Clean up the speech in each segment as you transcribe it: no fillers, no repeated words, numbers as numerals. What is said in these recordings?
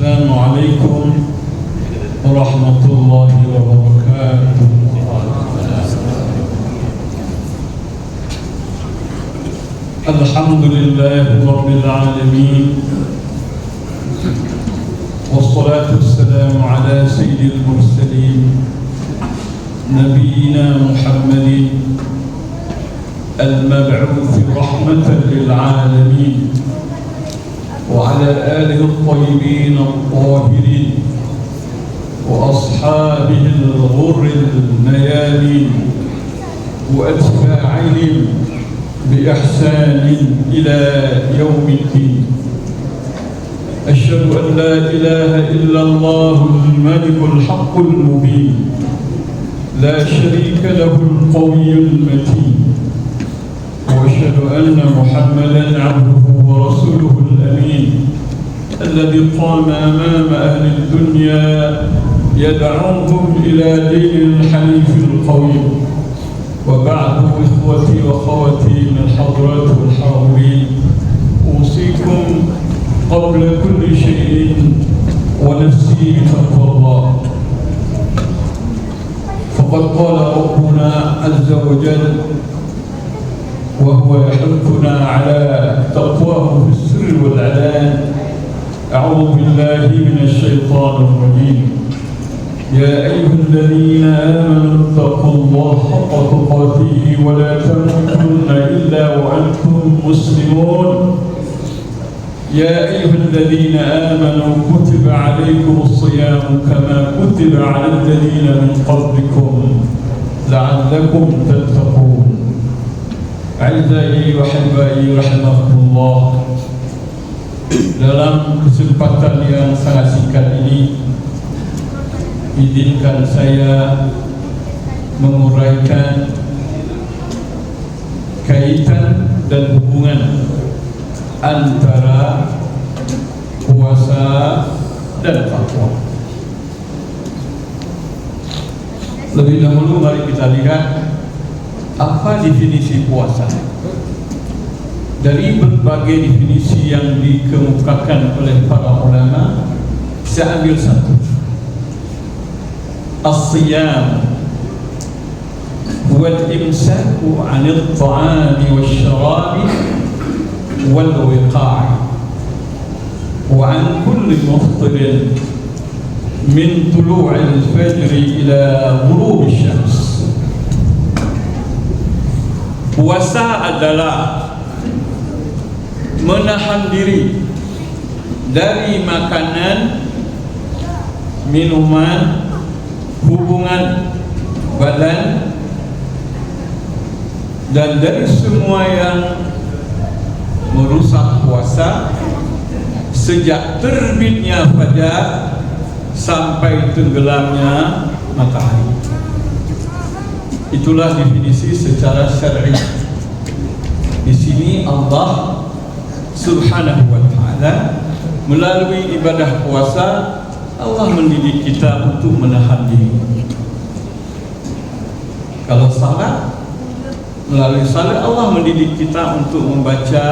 Assalamualaikum warahmatullahi wabarakatuh. Alhamdulillahi rabbil alamin. Wassalatu wassalamu ala sayyidil mursalin Nabiyyina Muhammadin al-mab'uth rahmatan lil alamin wa ala alihi at-tayyibin at-tahirin wa ashabihi al-ghurr al-mayamin wa atba'ihim bi ihsanin ila yaumiddin. Asyhadu an la ilaha illallahul malikul haqqul mubin la syarika lahul qawiyyul matin wa asyhadu anna Muhammadan 'abduhu wa rasuluhul amin alladhi qama amama ahli dunya yad'uhum ila dinil hanifil qawim. Wa ba'du ikhwati wa akhawati min hadratil hadirin, usikum qabla kulli syai'in wa nafsi taqwallah. Faqad qala rabbuna azza wa jalla wa huwa yahudduna ala taqwahu fis sirri wal 'alan. A'udzu billahi minasy syaithanir rajim. يا أيها الذين آمنوا اتقوا الله حق تقاته ولا تموتن إلا وأنتم مسلمون. يا أيها الذين آمنوا كتب عليكم الصيام كما كتب على الذين من قبلكم لعلكم تتقون. أعزائي وأحبائي رحمكم الله. Dalam kesempatan yang sangat singkat ini, izinkan saya menguraikan kaitan dan hubungan antara puasa dan takwa. Lebih dahulu mari kita lihat apa definisi puasa. Dari berbagai definisi yang dikemukakan oleh para ulama, saya ambil satu. As-siyam huwa al-imsaku 'anil ta'ami wasyarabi wal wiqa'i wa 'an kulli muftirin min tulu'il fajri ila ghurub asy-syams. Puasa adalah menahan diri dari makanan, minuman, hubungan badan, dan dari semua yang merusak puasa sejak terbitnya fajar sampai tenggelamnya matahari. Itulah definisi secara syar'i. Di sini Allah Subhanahu wa ta'ala melalui ibadah puasa, Allah mendidik kita untuk menahan diri. Kalau salat, melalui salat Allah mendidik kita untuk membaca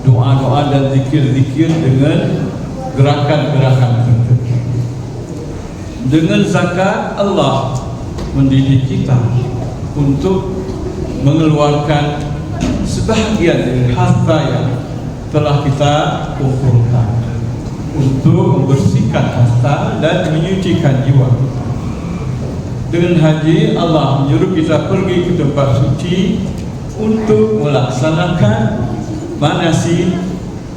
doa-doa dan zikir-zikir dengan gerakan-gerakan tertentu. Dengan zakat, Allah mendidik kita untuk mengeluarkan sebahagian dari harta yang telah kita kumpulkan untuk membersihkan harta dan menyucikan jiwa. Dengan haji, Allah menyuruh kita pergi ke tempat suci untuk melaksanakan manasik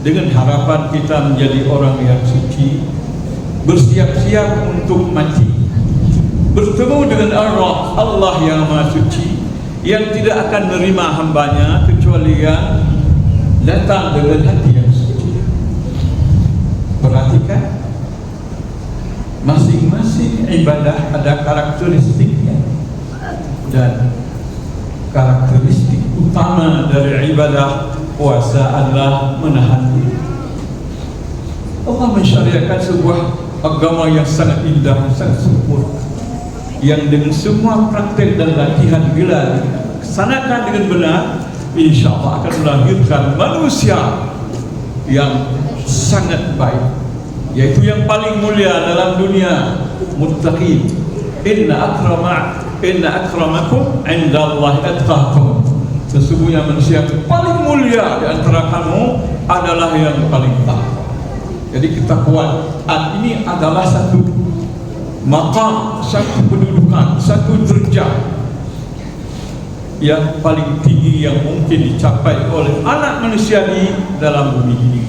dengan harapan kita menjadi orang yang suci, bersiap-siap untuk mati, bertemu dengan Allah yang Maha Suci, yang tidak akan menerima hambanya kecuali yang datang dengan hati yang suci. Perhatikan, masing-masing ibadah ada karakteristiknya, dan karakteristik utama dari ibadah puasa adalah menahan diri. Allah mensyariatkan sebuah agama yang sangat indah, sangat sempurna, yang dengan semua praktek dan latihan bila dilaksanakan dengan benar, insya Allah akan melahirkan manusia yang sangat baik, yaitu yang paling mulia dalam dunia, muttaqin. Inna akramakum indallahi atqakum. Sesungguhnya manusia yang paling mulia di antara kamu adalah yang paling takwa. Jadi ketakwaan ini adalah satu maqam, satu kedudukan, satu derajat yang paling tinggi yang mungkin dicapai oleh anak manusia di dalam bumi ini.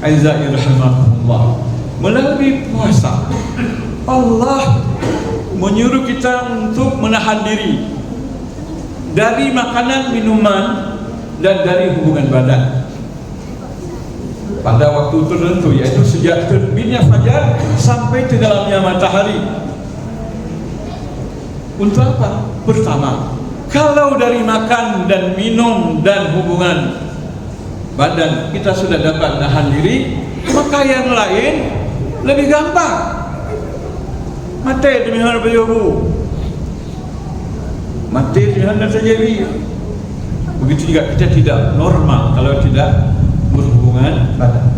Aizai rahimahullah, melalui puasa Allah menyuruh kita untuk menahan diri dari makanan, minuman, dan dari hubungan badan pada waktu tertentu, yaitu sejak terbitnya fajar sampai tenggelamnya matahari. Untuk apa? Pertama, kalau dari makan dan minum dan hubungan badan kita sudah dapat nahan diri, maka yang lain lebih gampang. Mati demi hal berjogu, mati demi hal terjadi. Begitu juga kita tidak normal kalau tidak berhubungan badan,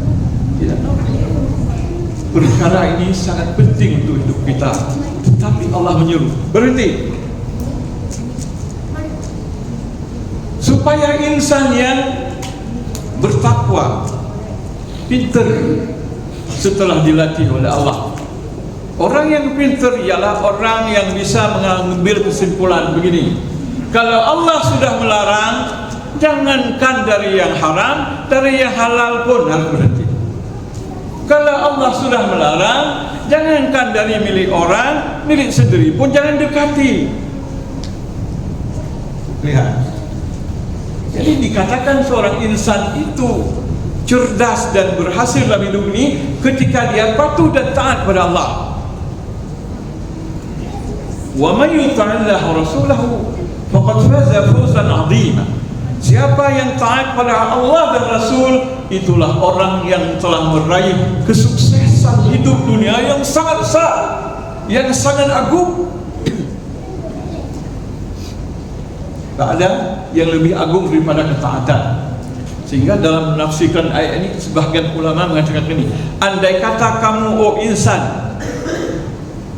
tidak normal. Perkara ini sangat penting untuk hidup kita, tetapi Allah menyuruh berhenti supaya insan yang bertakwa, pintar setelah dilatih oleh Allah. Orang yang pintar ialah orang yang bisa mengambil kesimpulan begini: kalau Allah sudah melarang, jangankan dari yang haram, dari yang halal pun harus berhenti. Kalau Allah sudah melarang, jangankan dari milik orang, milik sendiri pun jangan dekati. Lihat. Jadi dikatakan seorang insan itu cerdas dan berhasil dalam hidup ini ketika dia patuh dan taat kepada Allah. Wa may yuti'illah rasulahu faqad faza fawzan 'azima. Siapa yang taat pada Allah dan Rasul, itulah orang yang telah meraih kesuksesan hidup dunia yang sangat besar, yang sangat agung. Tak ada yang lebih agung daripada ketaatan. Sehingga dalam menafsirkan ayat ini, sebahagian ulama mengatakan ini: andai kata kamu, oh insan,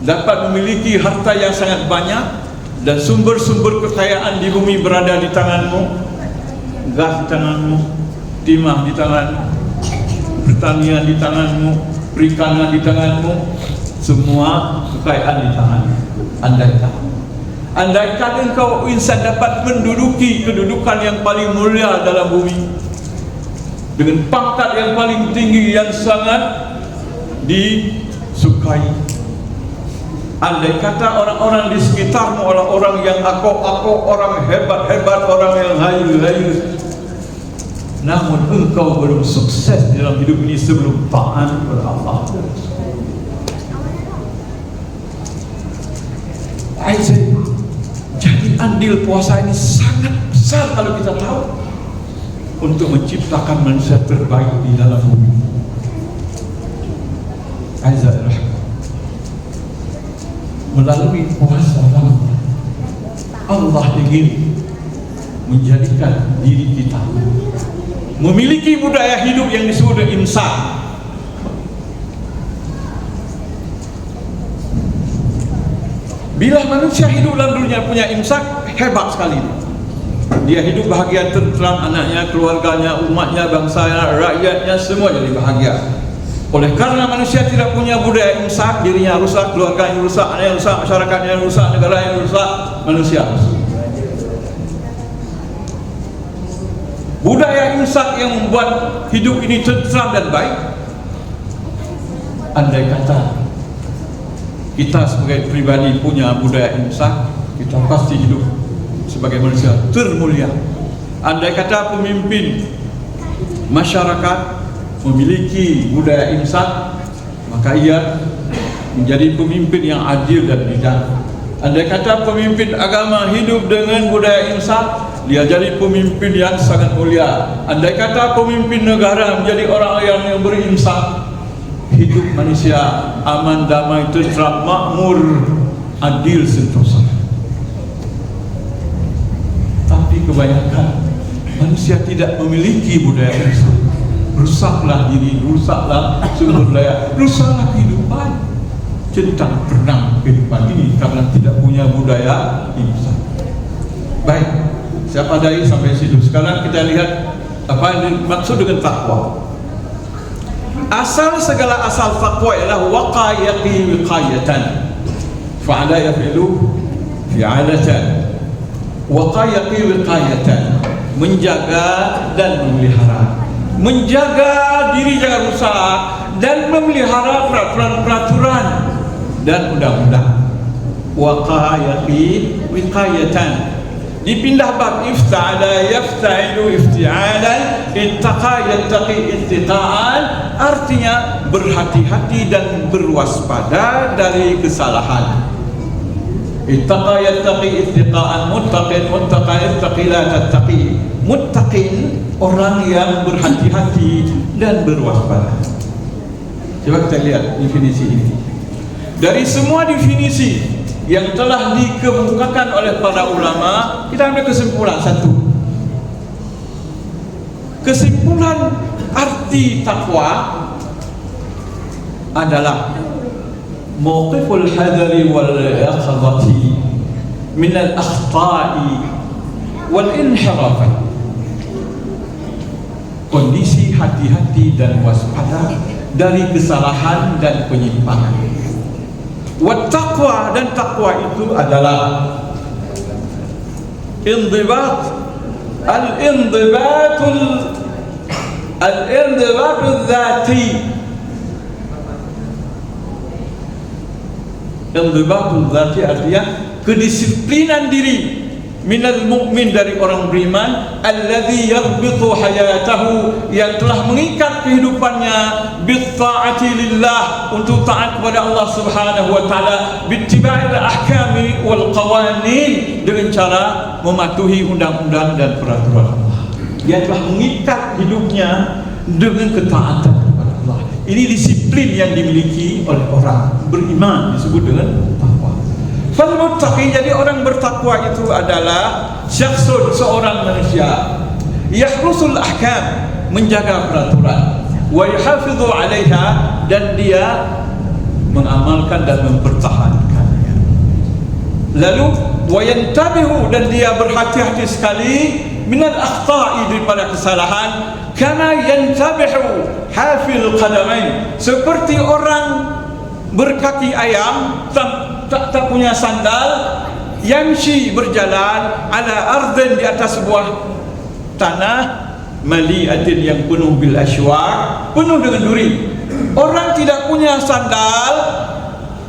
dapat memiliki harta yang sangat banyak dan sumber-sumber kekayaan di bumi berada di tanganmu, gas di tanganmu, timah di tanganmu, pertanian di tanganmu, perikanan di tanganmu, semua kekayaan di tanganmu. Andaikan engkau insan dapat menduduki kedudukan yang paling mulia dalam bumi, dengan pangkat yang paling tinggi yang sangat disukai, andai kata orang-orang di sekitarmu orang-orang yang aku, orang hebat-hebat, orang yang hayu-hayu, namun engkau belum sukses dalam hidup ini sebelum taat kepada Allah. Jadi andil puasa ini sangat besar kalau kita tahu, untuk menciptakan manusia terbaik di dalam bumi. Melalui puasa Allah ingin menjadikan diri kita memiliki budaya hidup yang disebut insan. Bila manusia hidup dalam dunia punya imsak, hebat sekali. Dia hidup bahagia, tentram, anaknya, keluarganya, umatnya, bangsanya, rakyatnya, semua jadi bahagia. Oleh karena manusia tidak punya budaya imsak, dirinya rusak, keluarganya rusak, anaknya rusak, masyarakatnya rusak, negaranya rusak, manusia rusak. Budaya imsak yang membuat hidup ini tentram dan baik. Andai kata kita sebagai pribadi punya budaya imsak, kita pasti hidup sebagai manusia termulia. Andai kata pemimpin masyarakat memiliki budaya imsak, maka ia menjadi pemimpin yang adil dan bijak. Andai kata pemimpin agama hidup dengan budaya imsak, dia jadi pemimpin yang sangat mulia. Andai kata pemimpin negara menjadi orang yang berimsak, hidup manusia aman, damai, tentram, makmur, adil, sentosa. Tapi kebanyakan manusia tidak memiliki budaya imsak. rusaklah diri, rusaklah sumber daya, rusaklah kehidupan. Centang berenang kehidupan ini karena tidak punya budaya imsak. Baik, siapa dari sampai situ. Sekarang kita lihat apa yang dimaksud dengan takwa. Asal segala asal takwa ialah waqayaqi wiqayatan, fa'ala yafilu fi'alatan. Waqayaqi wiqayatan, menjaga dan memelihara. Menjaga diri jangan rusak dan memelihara peraturan-peraturan dan undang-undang. Waqayaqi wiqayatan. Dipindah bab ifta'ala yafta'ilu ifti'alan, ittaqa yattaqi ittiqa'an, artinya berhati-hati dan berwaspada dari kesalahan. Ittaqa yattaqi ittiqa'an, muttaqin muttaqa yattaqi la tattaqi. Muttaqin, orang yang berhati-hati dan berwaspada. Coba kita lihat definisi ini. Dari semua definisi yang telah dikemukakan oleh para ulama, kita ambil kesimpulan satu. Kesimpulan arti takwa adalah mawqiful hadari wal yaqadati min al akhta'i wal inhirafat. Kondisi hati-hati dan waspada dari kesalahan dan penyimpangan. Wattaqwa, dan takwa itu adalah al-indibatul dzati. Indibatul dzati artinya kedisiplinan diri minal mu'min, dari orang beriman, alladzi yarbitu hayatahu, yang telah mengikat kehidupannya bitta'ati lillah, untuk taat kepada Allah Subhanahu wa taala, bittiba'il ahkami wal qawanin, dengan cara mematuhi undang-undang dan peraturan Allah. Dia telah mengikat hidupnya dengan ketaatan kepada Allah. Ini disiplin yang dimiliki oleh orang beriman, disebut dengan takwa. Fal-muttaqi, jadi orang bertakwa itu adalah syakhsun, seorang manusia, yahrusul ahkam, menjaga peraturan, wa yahafidhu 'alaiha, dan dia mengamalkan dan mempertahankannya. Lalu wa yantabihu, dan dia berhati-hati sekali minal akhta'i, daripada kesalahan, kana yantabihu hafil qadamain, seperti orang berkaki ayam, tak punya sandal, yamshi, berjalan, ala ardin, di atas sebuah tanah, mali'atin, yang penuh bil asywaq, penuh dengan duri. Orang tidak punya sandal,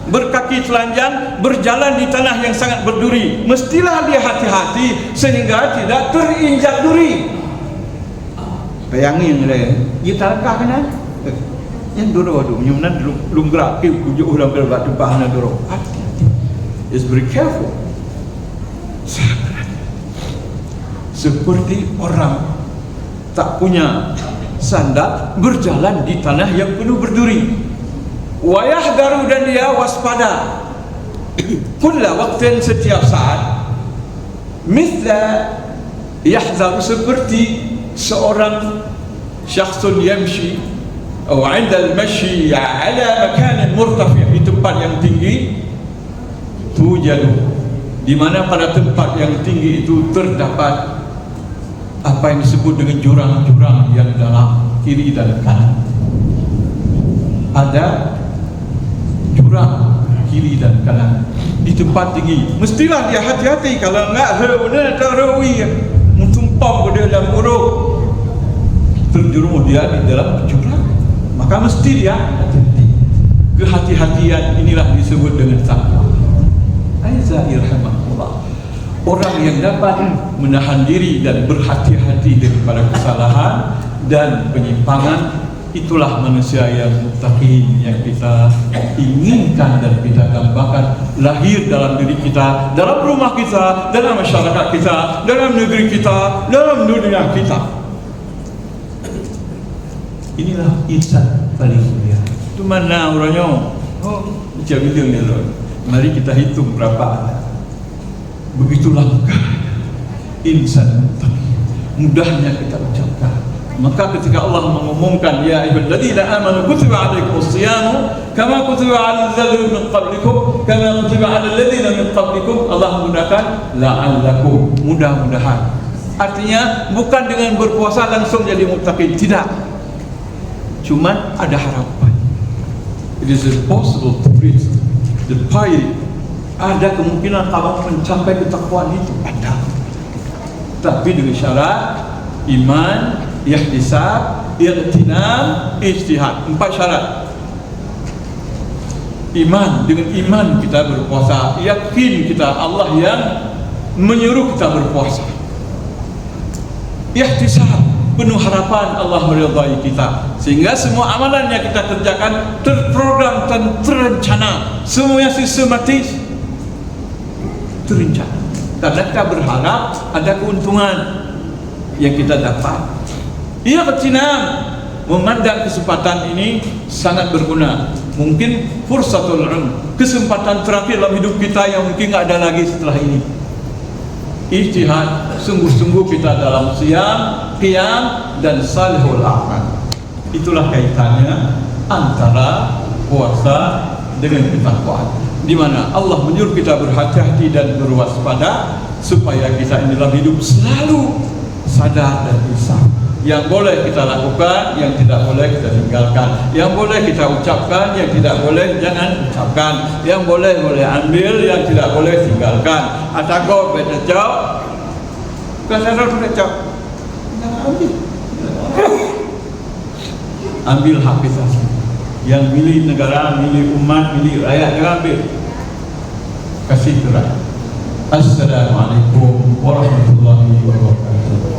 berkaki telanjang, berjalan di tanah yang sangat berduri, mestilah dia hati-hati sehingga tidak terinjak duri. Bayangin kita langkah kan? Yang dulu tu, nyumnan belum gerak, ujuk orang berbatu bahan dulu. Hati-hati, is very careful. Seperti orang tak punya sandal, berjalan di tanah yang penuh berduri. Wayah daru, dan dia waspada. Kulla waktin, setiap saat. Mithla yahzaru, seperti seorang syakhsun yamshi atau 'inda al-mashi 'ala makan murtafi', di tempat yang tinggi, tujadu, di mana pada tempat yang tinggi itu terdapat apa yang disebut dengan jurang-jurang yang dalam, kiri dan kanan. Ada jurang kiri dan kanan di tempat tinggi, mestilah dia hati-hati. Kalau enggak, benar tak rawi, mentumpang ke dalam urut, terjerumus dia di dalam jurang, maka mesti dia hati-hati. Kehati-hatian inilah disebut dengan takwa. Aiza irhamahullah, orang yang dapat menahan diri dan berhati-hati daripada kesalahan dan penyimpangan, itulah manusia yang muttaqin, yang kita inginkan dan kita dambakan lahir dalam diri kita, dalam rumah kita, dalam masyarakat kita, dalam negeri kita, dalam dunia kita. Inilah insan paling mulia. Itu mana orangnya? Oh, macam bilang dia loh. Mari kita hitung berapa ada. Begitu langkah insan muttaqin. Mudahnya kita ucapkan Maka ketika Allah mengumumkan ya ayyuhalladzina amanu kutiba alaikumus siyamu kama kutiba alal ladzina min qablikum kama kutiba alal ladzina min qablikum, Allah menggunakan la'allakum, mudah-mudahan. Artinya bukan dengan berpuasa langsung jadi muttaqin, tidak. Cuman ada harapan. It is possible to reach the piety. Ada kemungkinan kamu mencapai ketakwaan itu, ada. Tapi dengan syarat iman, ihtisab, i'tinam, ijtihad. 4 syarat. Iman, dengan iman kita berpuasa, yakin kita Allah yang menyuruh kita berpuasa. Ihtisab, penuh harapan Allah meridai kita, sehingga semua amalan yang kita kerjakan terprogram dan terencana, semuanya sistematis, terencana. Karena kita berharap ada keuntungan yang kita dapat. I'tinam, memandang kesempatan ini sangat berguna. Mungkin fursatul kesempatan terakhir dalam hidup kita yang mungkin tidak ada lagi setelah ini. Ijtihad, sungguh-sungguh kita dalam siyam, qiyam, dan salihul a'mal. Itulah kaitannya antara puasa dengan ketakwaan, di mana Allah menyuruh kita berhati-hati dan berwaspada supaya kita ini dalam hidup selalu sadar dan insaf. Yang boleh kita lakukan, yang tidak boleh kita tinggalkan. Yang boleh kita ucapkan, yang tidak boleh jangan ucapkan. Yang boleh ambil, yang tidak boleh tinggalkan. Atago beda jauh, kasar sudah jauh, jangan ambil. Ambil hak kita. Yang milik negara, milik umat, milik rakyat, jangan ambil. Kasih ke rakyat. Assalamualaikum warahmatullahi wabarakatuh.